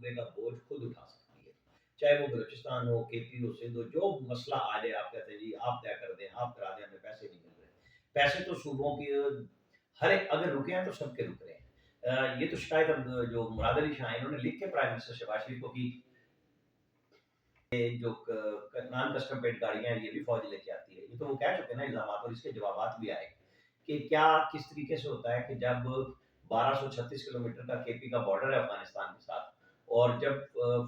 टुकड़े का बोझ खुद उठा सकती है। चाहे वो बलूचिस्तान हो, केपी हो, सिंध हो, जो मसला आ जाए आप कहते हैं जी आप तय कर दें, आप करा दें, हमें पैसे नहीं मिल रहे। पैसे तो सूबों के हर एक अगर रुके हैं तो सबके रुक रहे हैं। ये तो शिकायत अब जो मुराद अली शाह हैं इन्होंने लिख के प्राइम मिनिस्टर शहबाज शरीफ को की, जो नॉन कस्टम पेड गाड़ियां हैं ये भी फौज लेके आती है। ये तो वो कह चुके हैं ना इल्जामात, और इसके जवाबात भी आए कि क्या किस तरीके से होता है कि जब 1236 किलोमीटर का केपी का बॉर्डर है अफगानिस्तान के साथ, और जब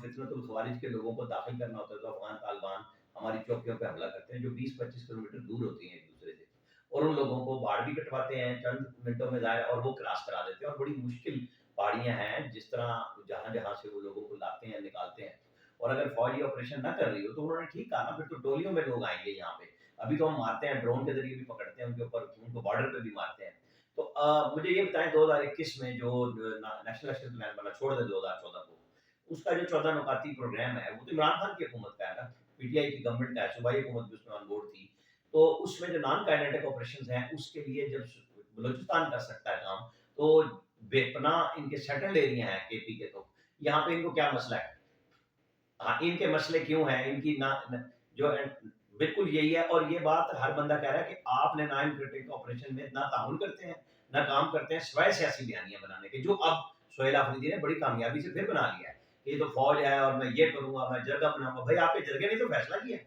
फितरतुल खवारिज के लोगों को दाखिल करना होता है तो अफगान तालिबान हमारी चौकियों पे हमला करते हैं जो 20-25 किलोमीटर दूर होती हैं एक दूसरे से, और उन लोगों को बाढ़ भी कटवाते हैं चंद मिनटों में जाए और वो क्रॉस करा देते हैं, और बड़ी मुश्किल पहाड़ियां हैं जिस तरह जहां जहां से वो लोगों को लाते हैं निकालते हैं। और अगर फौज ये ऑपरेशन ना कर रही हो तो उन्होंने ठीक कहा ना, फिर तो टोलियों में लोग आएंगे यहाँ पे। अभी तो हम मारते हैं ड्रोन के जरिए भी पकड़ते हैं उनके ऊपर, उनको बॉर्डर पे भी मारते हैं। तो मुझे ये बताएं 2021 में जो नेशनल एक्शन प्लान बना छोड़ दे 2014 को, उसका जो 14 नुकाती प्रोग्राम है वो तो इमरान खान की हुकूमत का है ना, पीटीआई की गवर्नमेंट का है, सूबाई हुकूमत भी उसमें ऑन बोर्ड थी। तो उसमें जो नॉन काइनेटिक ऑपरेशन हैं उसके लिए जब बलूचिस्तान कर सकता है काम, तो बेपनाह इनके सेटल्ड एरिया है केपी के, तो यहाँ पे इनको क्या मसला है? हाँ, इनके मसले क्यों हैं? इनकी ना न जो है बिल्कुल यही है, और ये बात हर बंदा कह रहा है कि आपने नॉन क्रिटिक ऑपरेशन में ना ताउन करते हैं, ना काम करते हैं सिवाय सियासी बयानियाँ बनाने के, जो अब सोहेल अफरीदी ने बड़ी कामयाबी से फिर बना लिया है कि ये तो फौज है और मैं ये करूँगा, मैं जरगा बनाऊँगा। भाई आपके जरगे ने तो फैसला किया है।